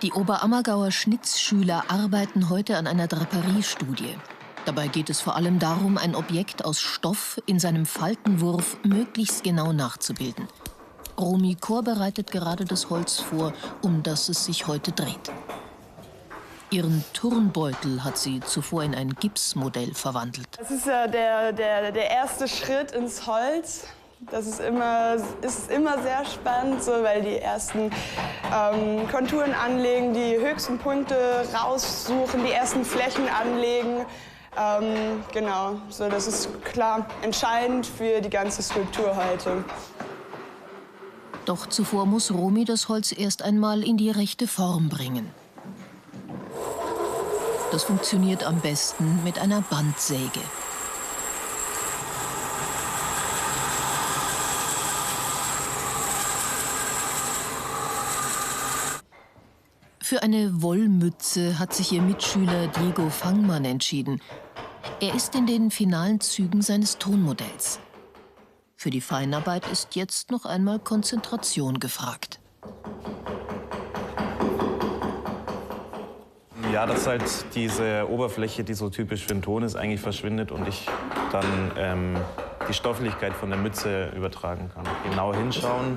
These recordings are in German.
Die Oberammergauer Schnitzschüler arbeiten heute an einer Draperiestudie. Dabei geht es vor allem darum, ein Objekt aus Stoff in seinem Faltenwurf möglichst genau nachzubilden. Romy Kor bereitet gerade das Holz vor, um das es sich heute dreht. Ihren Turnbeutel hat sie zuvor in ein Gipsmodell verwandelt. Das ist ja der erste Schritt ins Holz. Das ist immer sehr spannend, so, weil die ersten Konturen anlegen, die höchsten Punkte raussuchen, die ersten Flächen anlegen. Genau, so, das ist klar entscheidend für die ganze Skulptur heute. Doch zuvor muss Romy das Holz erst einmal in die rechte Form bringen. Das funktioniert am besten mit einer Bandsäge. Für eine Wollmütze hat sich ihr Mitschüler Diego Fangmann entschieden. Er ist in den finalen Zügen seines Tonmodells. Für die Feinarbeit ist jetzt noch einmal Konzentration gefragt. Ja, dass halt diese Oberfläche, die so typisch für einen Ton ist, eigentlich verschwindet und ich dann die Stofflichkeit von der Mütze übertragen kann. Genau hinschauen,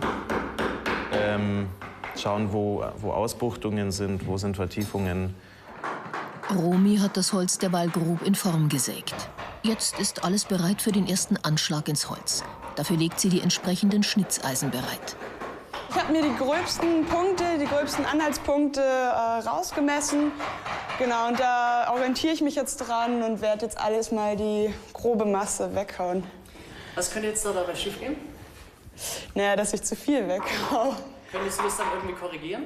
schauen, wo Ausbuchtungen sind, wo sind Vertiefungen. Romy hat das Holz derweil grob in Form gesägt. Jetzt ist alles bereit für den ersten Anschlag ins Holz. Dafür legt sie die entsprechenden Schnitzeisen bereit. Ich habe mir die gröbsten Punkte, die gröbsten Anhaltspunkte rausgemessen. Genau, und da orientiere ich mich jetzt dran und werde jetzt alles mal die grobe Masse weghauen. Was könnte jetzt dabei schief gehen? Naja, dass ich zu viel weghaue. Könntest du das dann irgendwie korrigieren?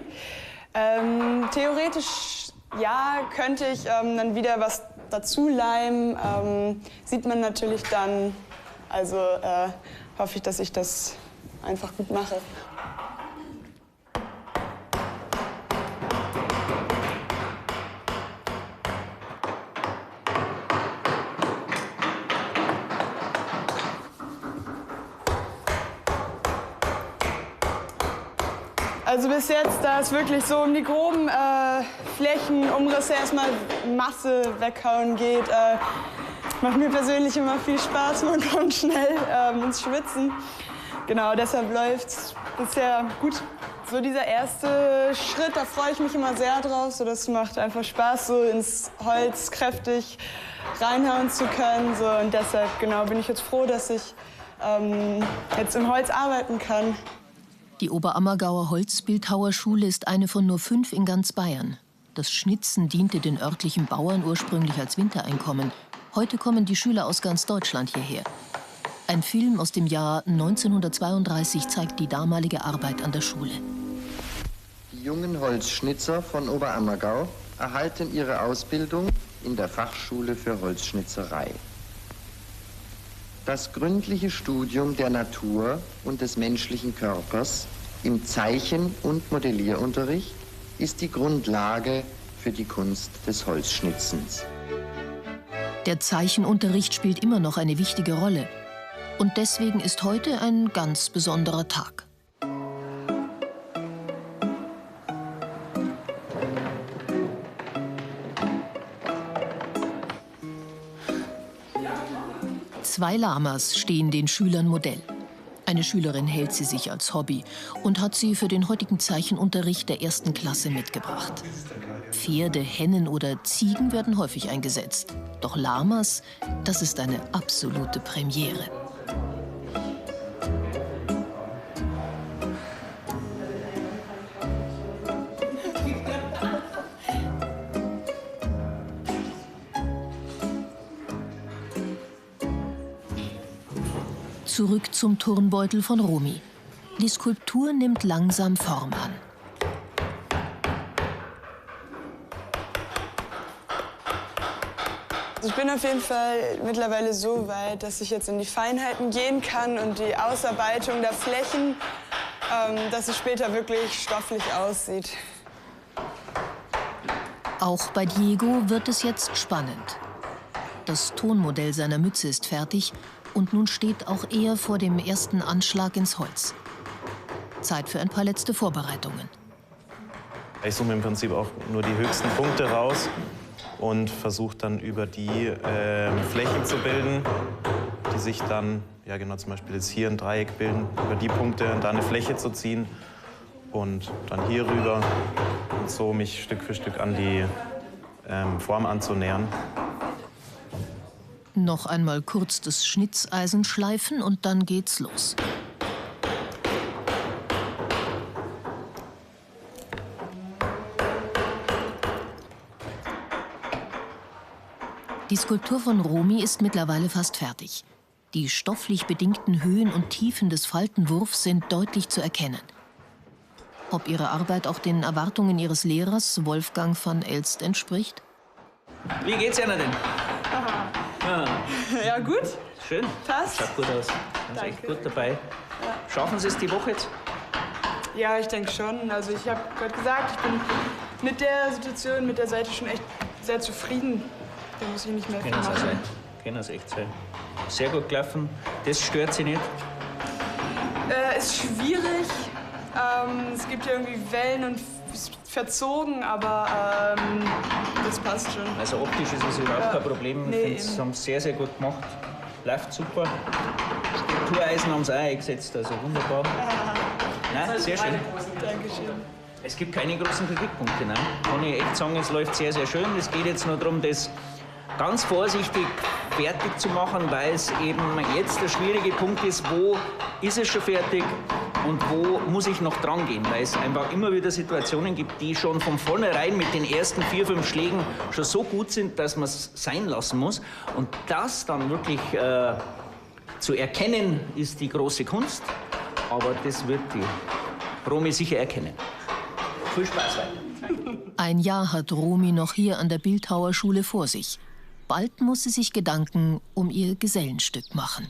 Theoretisch ja, könnte ich dann wieder was dazu leimen. Sieht man natürlich dann. Also hoffe ich, dass ich das einfach gut mache. Also bis jetzt, da ist wirklich so um die groben Flächenumrisse erstmal Masse weghauen geht. Macht mir persönlich immer viel Spaß, man kommt schnell ins Schwitzen. Genau, deshalb läuft's bisher gut. So dieser erste Schritt, da freue ich mich immer sehr drauf. So, das macht einfach Spaß, so ins Holz kräftig reinhauen zu können. So, und deshalb genau, bin ich jetzt froh, dass ich jetzt im Holz arbeiten kann. Die Oberammergauer Holzbildhauerschule ist eine von nur 5 in ganz Bayern. Das Schnitzen diente den örtlichen Bauern ursprünglich als Wintereinkommen. Heute kommen die Schüler aus ganz Deutschland hierher. Ein Film aus dem Jahr 1932 zeigt die damalige Arbeit an der Schule. Die jungen Holzschnitzer von Oberammergau erhalten ihre Ausbildung in der Fachschule für Holzschnitzerei. Das gründliche Studium der Natur und des menschlichen Körpers im Zeichen- und Modellierunterricht ist die Grundlage für die Kunst des Holzschnitzens. Der Zeichenunterricht spielt immer noch eine wichtige Rolle. Und deswegen ist heute ein ganz besonderer Tag. Zwei Lamas stehen den Schülern Modell. Eine Schülerin hält sie sich als Hobby und hat sie für den heutigen Zeichenunterricht der 1. Klasse mitgebracht. Pferde, Hennen oder Ziegen werden häufig eingesetzt. Doch Lamas, das ist eine absolute Premiere. Zurück zum Turnbeutel von Romy. Die Skulptur nimmt langsam Form an. Ich bin auf jeden Fall mittlerweile so weit, dass ich jetzt in die Feinheiten gehen kann und die Ausarbeitung der Flächen, dass es später wirklich stofflich aussieht. Auch bei Diego wird es jetzt spannend. Das Tonmodell seiner Mütze ist fertig und nun steht auch er vor dem ersten Anschlag ins Holz. Zeit für ein paar letzte Vorbereitungen. Ich suche mir im Prinzip auch nur die höchsten Punkte raus und versuche dann über die Flächen zu bilden, die sich dann, ja genau, zum Beispiel jetzt hier ein Dreieck bilden, über die Punkte da eine Fläche zu ziehen und dann hier rüber und so mich Stück für Stück an die Form anzunähern. Noch einmal kurz das Schnitzeisen schleifen und dann geht's los. Die Skulptur von Romy ist mittlerweile fast fertig. Die stofflich bedingten Höhen und Tiefen des Faltenwurfs sind deutlich zu erkennen. Ob ihre Arbeit auch den Erwartungen ihres Lehrers Wolfgang van Elst entspricht? Wie geht's Ihnen denn? Ja, gut. Schön. Passt. Schaut gut aus. Sind Sie echt gut dabei. Schaffen Sie es die Woche jetzt? Ja, ich denke schon. Also ich habe gerade gesagt, ich bin mit der Situation, mit der Seite schon echt sehr zufrieden. Da muss ich nicht mehr viel Können Sie machen. sein. Können Sie echt sein. Sehr gut gelaufen. Das stört Sie nicht? Ist schwierig. Es gibt ja irgendwie Wellen und ist verzogen, aber das passt schon. Also optisch ist es überhaupt kein Problem. Nee, Ich finde, Sie eben. haben es sehr, sehr gut gemacht. Läuft super. Skulptureisen haben Sie auch eingesetzt, also wunderbar. Nein, sehr schön. Dankeschön. Es gibt keine großen Kritikpunkte. Nein. Kann ich echt sagen, es läuft sehr, sehr schön. Es geht jetzt nur darum, das ganz vorsichtig fertig zu machen, weil es eben jetzt der schwierige Punkt ist, wo ist es schon fertig und wo muss ich noch dran gehen, weil es einfach immer wieder Situationen gibt, die schon von vornherein mit den ersten 4, 5 Schlägen schon so gut sind, dass man es sein lassen muss. Und das dann wirklich zu erkennen, ist die große Kunst, aber das wird die Romy sicher erkennen. Viel Spaß weiter. Ein Jahr hat Romy noch hier an der Bildhauerschule vor sich. Bald muss sie sich Gedanken um ihr Gesellenstück machen.